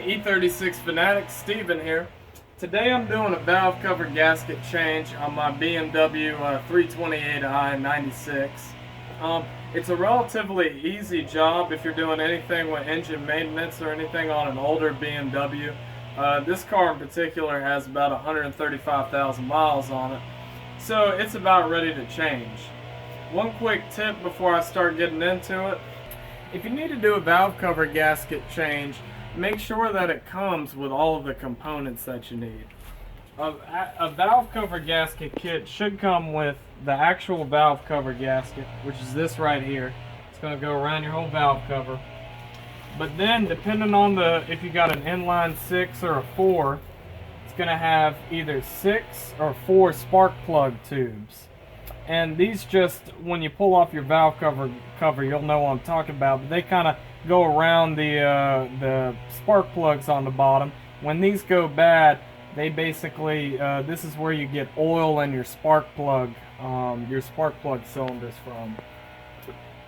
E36 fanatic, Steven here. Today I'm doing a valve cover gasket change on my BMW 328i 96. It's a relatively easy job if you're doing anything with engine maintenance or anything on an older BMW. This car in particular has about 135,000 miles on it, so it's about ready to change. One quick tip before I start getting into it: if you need to do a valve cover gasket change, make sure that it comes with all of the components that you need. A valve cover gasket kit should come with the actual valve cover gasket, which is this right here. It's going to go around your whole valve cover. But then, depending on if you got an inline 6 or a 4, it's going to have either 6 or 4 spark plug tubes. And these just, when you pull off your valve cover, you'll know what I'm talking about. But they kind of go around the spark plugs on the bottom. When these go bad, they basically, this is where you get oil in your spark plug cylinders from.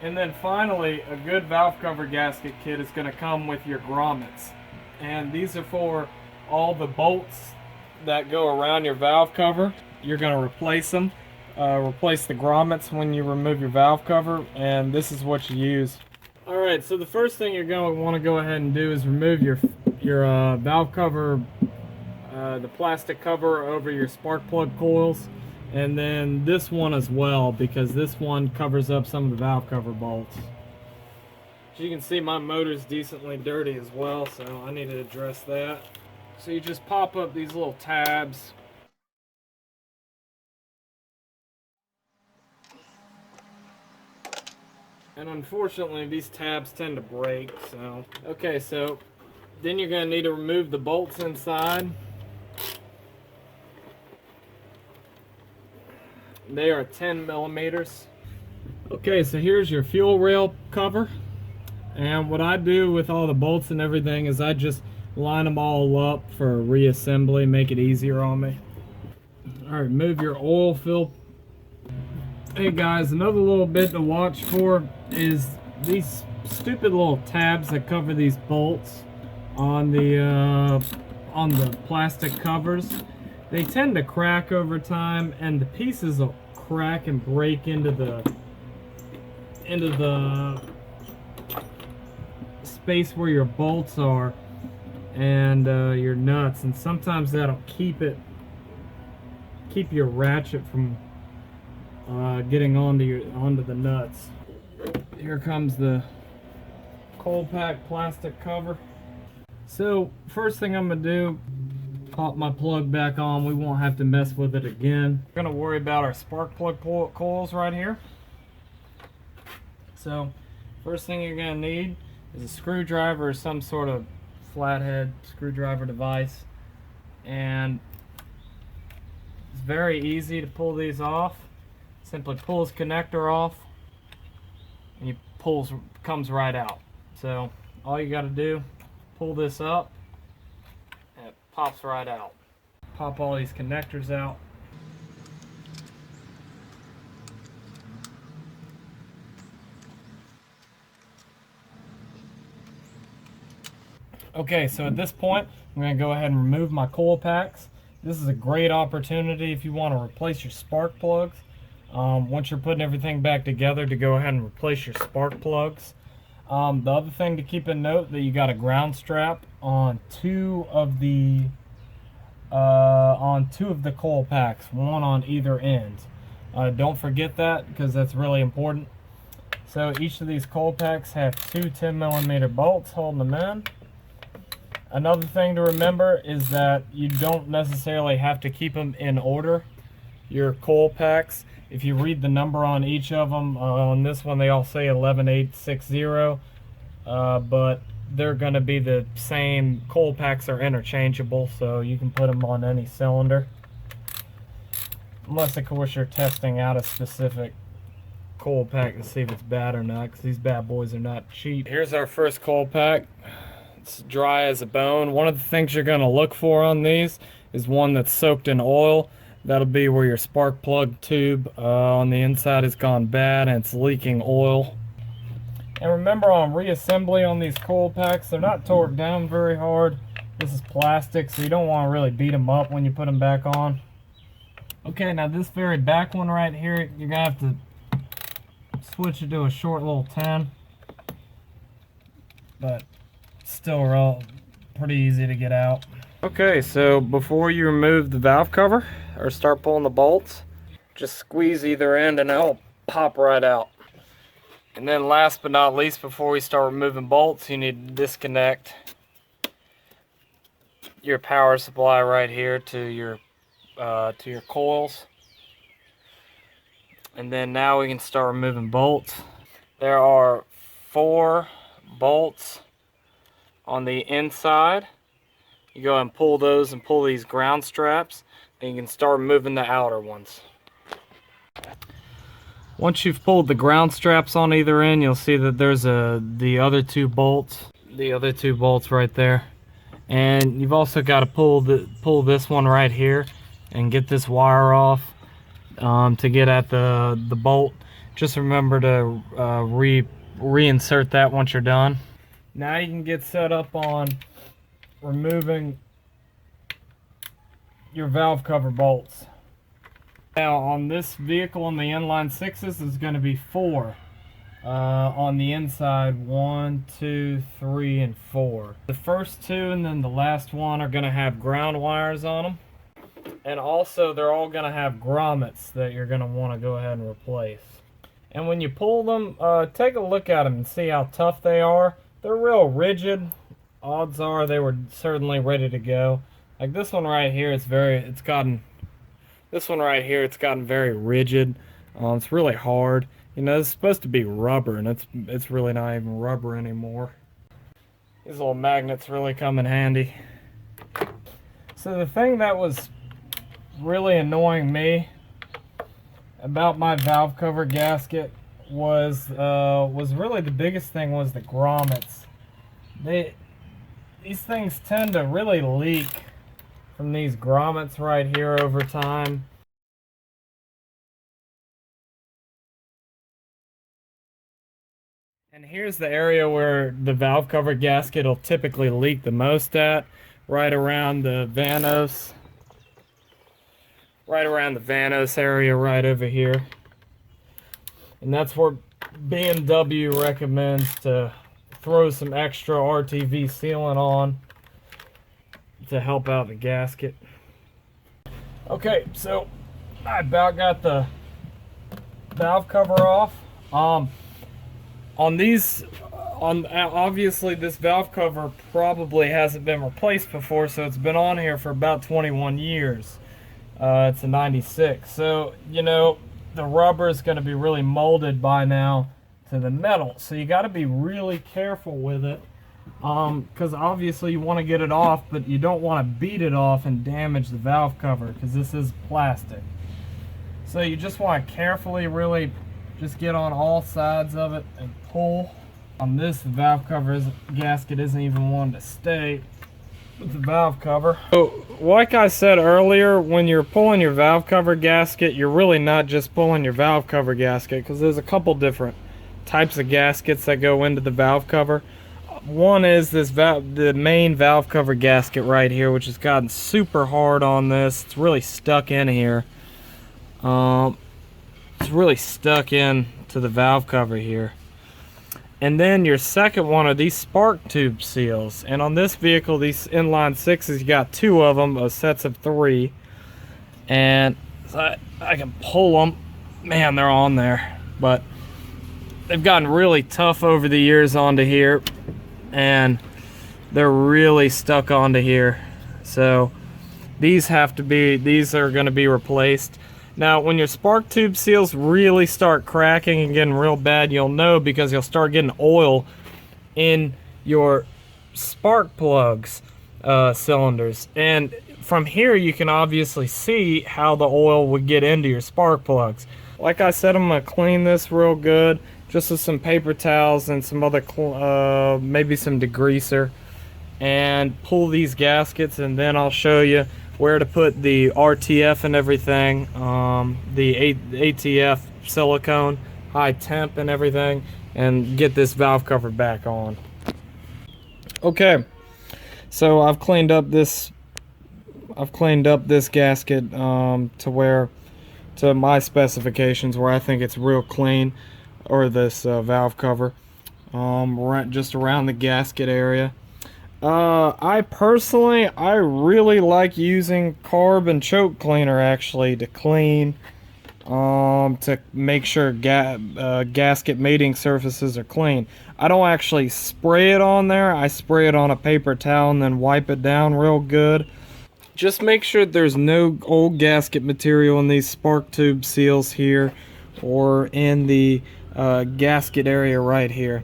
And then finally, a good valve cover gasket kit is going to come with your grommets. And these are for all the bolts that go around your valve cover. You're going to replace them. Replace the grommets when you remove your valve cover, and this is what you use. Alright, so the first thing you're going to want to go ahead and do is remove your valve cover, the plastic cover over your spark plug coils, and then this one as well, because this one covers up some of the valve cover bolts. As you can see, my motor's decently dirty as well, so I need to address that. So you just pop up these little tabs. And unfortunately, these tabs tend to break, so. Okay, so then you're going to need to remove the bolts inside. They are 10 millimeters. Okay, so here's your fuel rail cover. And what I do with all the bolts and everything is I just line them all up for reassembly, make it easier on me. All right, move your oil fill. Hey guys, another little bit to watch for is these stupid little tabs that cover these bolts on the plastic covers. They tend to crack over time, and the pieces will crack and break into the space where your bolts are and your nuts, and sometimes that'll keep your ratchet from getting onto the nuts. Here comes the cold pack plastic cover. So first thing I'm gonna do, pop my plug back on. We won't have to mess with it again. We're gonna worry about our spark plug coils right here. So first thing you're gonna need is a screwdriver or some sort of flathead screwdriver device, and it's very easy to pull these off. Simply pull this connector off, and you comes right out. So all you got to do, pull this up, and it pops right out. Pop all these connectors out. Okay, so at this point, I'm going to go ahead and remove my coil packs. This is a great opportunity if you want to replace your spark plugs. Once you're putting everything back together, to go ahead and replace your spark plugs. The other thing to keep in note, that you got a ground strap on two of the coil packs, one on either end. Don't forget that, because that's really important. So each of these coil packs have two 10 millimeter bolts holding them in. Another thing to remember is that you don't necessarily have to keep them in order, your coil packs. If you read the number on each of them, on this one they all say 11860, but they're going to be the same. Coil packs are interchangeable, so you can put them on any cylinder. Unless, of course, you're testing out a specific coil pack to see if it's bad or not, because these bad boys are not cheap. Here's our first coil pack. It's dry as a bone. One of the things you're going to look for on these is one that's soaked in oil. That'll be where your spark plug tube on the inside has gone bad and it's leaking oil. And remember, on reassembly on these coil packs, they're not torqued down very hard. This is plastic, so you don't want to really beat them up when you put them back on. Okay, now this very back one right here, you're going to have to switch it to a short little 10. But still pretty easy to get out. Okay, so before you remove the valve cover or start pulling the bolts, just squeeze either end and it'll pop right out. And then last but not least, before we start removing bolts, you need to disconnect your power supply right here to your coils. And then now we can start removing bolts. There are 4 bolts on the inside. You go ahead and pull those and pull these ground straps. Then you can start removing the outer ones. Once you've pulled the ground straps on either end, you'll see that there's the other two bolts right there. And you've also got to pull this one right here and get this wire off to get at the bolt. Just remember to reinsert that once you're done. Now you can get set up on removing your valve cover bolts. Now on this vehicle on the inline 6s is going to be 4 on the inside, 1, 2, 3, and 4. The first 2 and then the last one are going to have ground wires on them, and also they're all going to have grommets that you're going to want to go ahead and replace. And when you pull them, take a look at them and see how tough they are. They're real rigid. Odds are they were certainly ready to go. Like this one right here, it's gotten very rigid. It's really hard. You know, it's supposed to be rubber, and it's really not even rubber anymore. These little magnets really come in handy. So the thing that was really annoying me about my valve cover gasket was really the biggest thing was the grommets. These things tend to really leak from these grommets right here over time. And here's the area where the valve cover gasket will typically leak the most at, right around the vanos. Right around the vanos area right over here. And that's where BMW recommends to throw some extra RTV sealant on to help out the gasket. Okay, so I about got the valve cover off. Obviously this valve cover probably hasn't been replaced before, so it's been on here for about 21 years. It's a 96, so you know the rubber is going to be really molded by now to the metal, so you got to be really careful with it, because obviously you want to get it off, but you don't want to beat it off and damage the valve cover, because this is plastic. So you just want to carefully really just get on all sides of it and pull. On this, the valve cover gasket isn't even wanting to stay with the valve cover. So like I said earlier, when you're pulling your valve cover gasket, you're really not just pulling your valve cover gasket, because there's a couple different types of gaskets that go into the valve cover. One is the main valve cover gasket right here, which has gotten super hard on this. It's really stuck in here. It's really stuck in to the valve cover here. And then your second one are these spark tube seals. And on this vehicle, these inline 6s, you got 2 of them, sets of 3. And I can pull them. Man, they're on there. But they've gotten really tough over the years onto here. And they're really stuck onto here. So these are going to be replaced. Now, when your spark tube seals really start cracking and getting real bad, you'll know because you'll start getting oil in your spark plugs cylinders. And from here, you can obviously see how the oil would get into your spark plugs. Like I said, I'm going to clean this real good, just with some paper towels and some other, maybe some degreaser, and pull these gaskets, and then I'll show you where to put the RTF and everything, the ATF silicone, high temp and everything, and get this valve cover back on. Okay, So I've cleaned up this gasket to my specifications, where I think it's real clean, or this valve cover, just around the gasket area. I personally, I really like using carb and choke cleaner actually to clean, to make sure gasket mating surfaces are clean. I don't actually spray it on there. I spray it on a paper towel and then wipe it down real good. Just make sure there's no old gasket material in these spark tube seals here, or in the gasket area right here.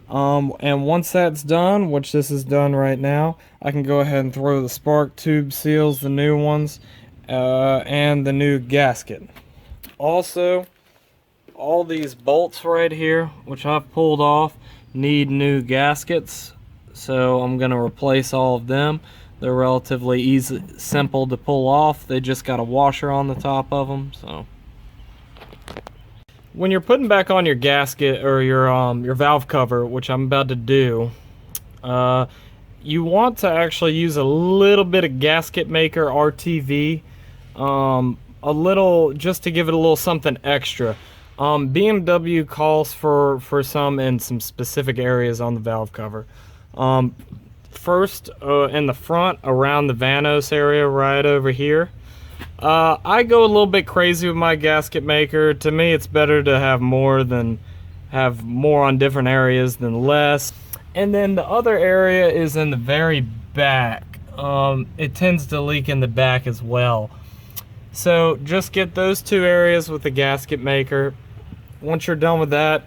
And once that's done, which this is done right now, I can go ahead and throw the spark tube seals, the new ones, and the new gasket. Also, all these bolts right here, which I've pulled off, need new gaskets, so I'm going to replace all of them. They're relatively easy, simple to pull off. They just got a washer on the top of them. So when you're putting back on your gasket, or your valve cover, which I'm about to do, you want to actually use a little bit of gasket maker RTV, a little, just to give it a little something extra. BMW calls for some in some specific areas on the valve cover. First, in the front, around the vanos area right over here, I go a little bit crazy with my gasket maker. To me, it's better to have more on different areas than less. And then the other area is in the very back. It tends to leak in the back as well. So just get those two areas with the gasket maker. Once you're done with that,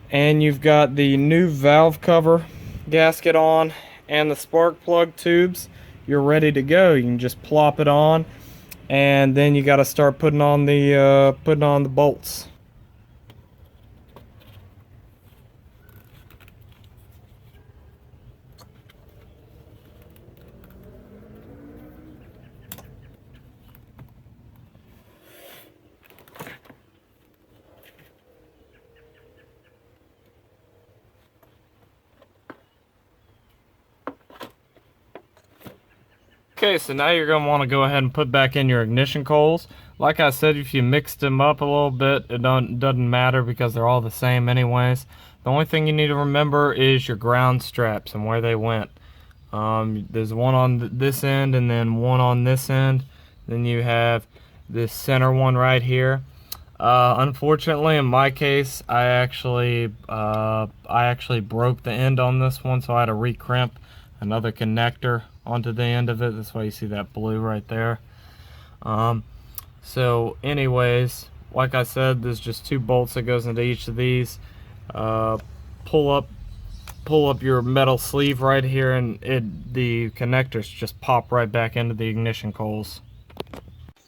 and you've got the new valve cover gasket on and the spark plug tubes, you're ready to go. You can just plop it on, and then you got to start putting on the bolts. Okay, so now you're going to want to go ahead and put back in your ignition coils. Like I said, if you mixed them up a little bit, it doesn't matter because they're all the same anyways. The only thing you need to remember is your ground straps and where they went. There's one on this end and then one on this end. Then you have this center one right here. Unfortunately, in my case, I actually broke the end on this one, so I had to recrimp another connector onto the end of it. That's why you see that blue right there. So anyways, like I said, there's just two bolts that goes into each of these. Pull up your metal sleeve right here, and the connectors just pop right back into the ignition coils.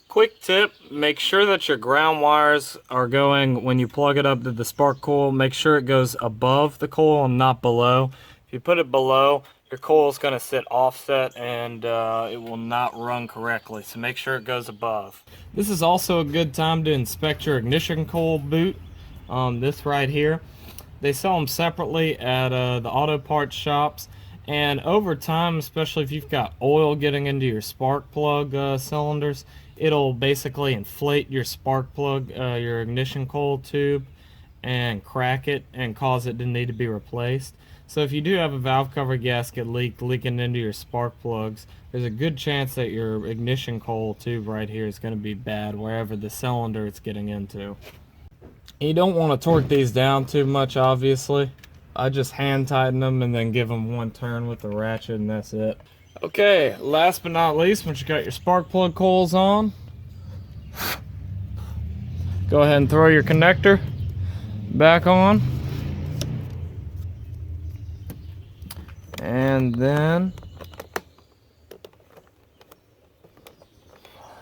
Quick tip, make sure that your ground wires are going, when you plug it up to the spark coil, make sure it goes above the coil and not below. If you put it below, your coil is going to sit offset, and it will not run correctly, so make sure it goes above. This is also a good time to inspect your ignition coil boot. This right here, they sell them separately at the auto parts shops, and over time, especially if you've got oil getting into your spark plug cylinders, it'll basically inflate your spark plug, your ignition coil tube, and crack it and cause it to need to be replaced. So if you do have a valve cover gasket leaking into your spark plugs, there's a good chance that your ignition coil tube right here is going to be bad wherever the cylinder it's getting into. You don't want to torque these down too much, obviously. I just hand tighten them and then give them one turn with the ratchet, and that's it. Okay, last but not least, once you got your spark plug coils on, go ahead and throw your connector back on. And then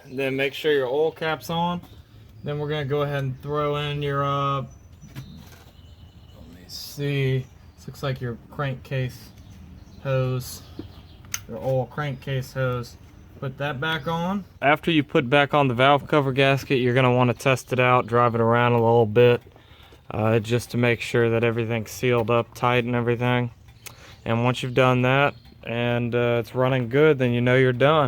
make sure your oil cap's on. Then we're going to go ahead and throw in your, let me see, this looks like your crankcase hose, your oil crankcase hose. Put that back on. After you put back on the valve cover gasket, you're going to want to test it out, drive it around a little bit, just to make sure that everything's sealed up tight and everything. And once you've done that, and it's running good, then you know you're done.